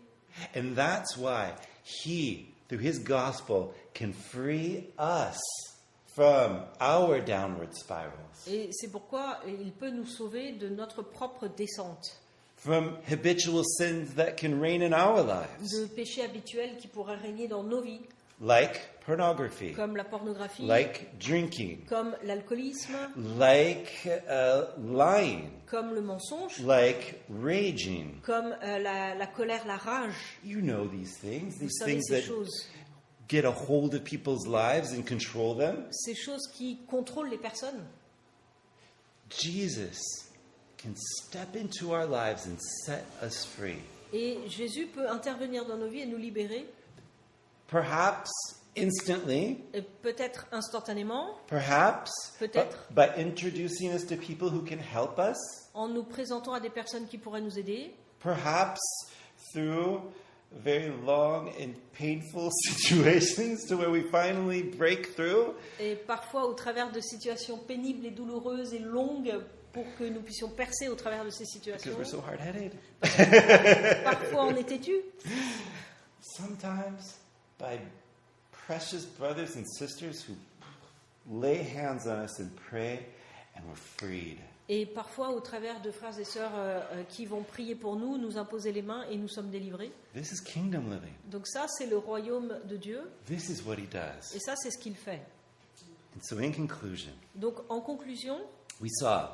And that's why he, through his gospel, can free us from our downward spirals, Et c'est pourquoi il peut nous sauver de notre propre descente, from habitual sins that can reign in our lives, de péchés habituels qui pourraient régner dans nos vies, like pornography, comme la pornographie, like drinking, comme l'alcoolisme, like lying, comme le mensonge, like raging. comme la colère, la rage. You know these things, Vous these savez things ces that choses. get a hold of people's lives and control them. Ces choses qui contrôlent les personnes. Jesus can step into our lives and set us free. Et Jésus peut intervenir dans nos vies et nous libérer, Perhaps instantly, et peut-être instantanément, perhaps Peut-être. by introducing us to people who can help us, en nous présentant à des personnes qui pourraient nous aider, perhaps through very long and painful situations to where we finally break through. et parfois au travers de situations pénibles et douloureuses et longues pour que nous puissions percer au travers de ces situations. Because we're so hard-headed. Parfois on est têtu, Sometimes by precious brothers and sisters who lay hands on us and pray, and we're freed. Et parfois, au travers de frères et sœurs qui vont prier pour nous, nous imposer les mains et nous sommes délivrés. This is kingdom living. Donc ça, c'est le royaume de Dieu. This is what he does. Et ça, c'est ce qu'il fait. And so in conclusion, Donc, en conclusion, we saw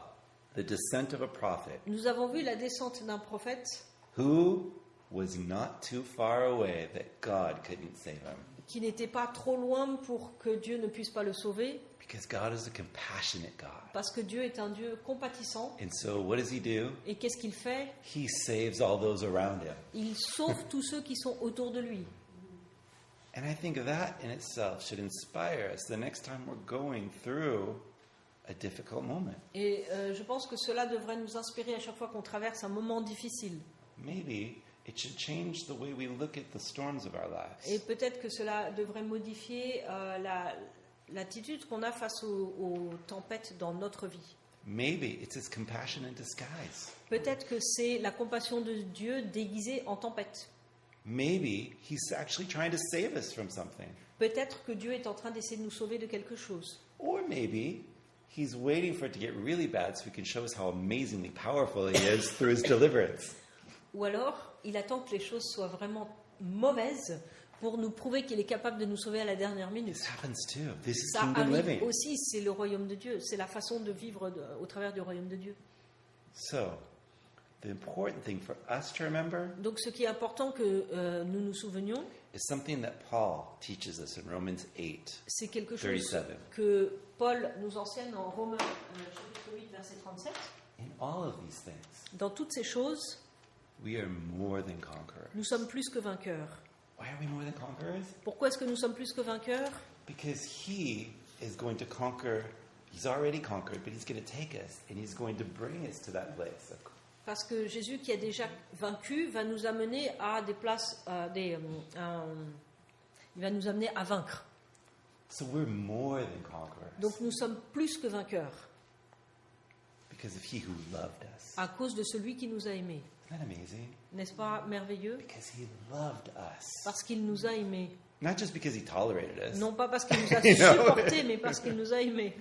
the descent of a prophet nous avons vu la descente d'un prophète who was not too far away that God couldn't save him. qui n'était pas trop loin pour que Dieu ne puisse pas le sauver, Because God is a compassionate God. parce que Dieu est un Dieu compatissant. And so what does he do? Et qu'est-ce qu'il fait? He saves all those around him. Il sauve tous ceux qui sont autour de lui. And I think that in itself should inspire us the next time we're going through a difficult moment. Et je pense que cela devrait nous inspirer à chaque fois qu'on traverse un moment difficile. Maybe it should change the way we look at the storms of our Et lives. peut-être que cela devrait modifier l'attitude qu'on a face aux tempêtes dans notre vie. Maybe it's his compassion in disguise. Peut-être que c'est la compassion de Dieu déguisée en tempête. Maybe he's actually trying to save us from something. Peut-être que Dieu est en train d'essayer de nous sauver de quelque chose. Or maybe he's waiting for it to get really bad so he can show us how amazingly powerful he is through his deliverance. Ou alors, il attend que les choses soient vraiment mauvaises pour nous prouver qu'il est capable de nous sauver à la dernière minute. This happens too. This is Ça kingdom arrive living. aussi, c'est le royaume de Dieu. C'est la façon de vivre au travers du royaume de Dieu. So, the important thing for us to remember Donc ce qui est important que nous nous souvenions, is something that Paul teaches us in Romans 8. c'est quelque chose 37. que Paul nous enseigne en Romains chapitre 8, verset 37. In all of these things, Dans toutes ces choses, we are more than conquerors. nous sommes plus que vainqueurs. Why are we more than conquerors? Pourquoi est-ce que nous sommes plus que vainqueurs? Because he is going to conquer. He's already conquered, but he's going to take us and he's going to bring us to that place. Parce que Jésus, qui a déjà vaincu, va nous amener à des places, il va nous amener à vaincre. So we're more than conquerors Donc nous sommes plus que vainqueurs because of he who loved us. à cause de celui qui nous a aimés. Isn't that amazing? N'est-ce pas merveilleux? Because he loved us. Parce qu'il nous a aimés. Not just because he tolerated us. Non pas parce qu'il nous a You know? supportés, mais parce qu'il nous a aimés.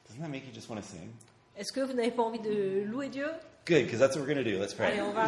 Doesn't that make you just want to sing? Est-ce que vous n'avez pas envie de louer Dieu? Good, because that's what we're going to do. Let's pray. Allez, on va.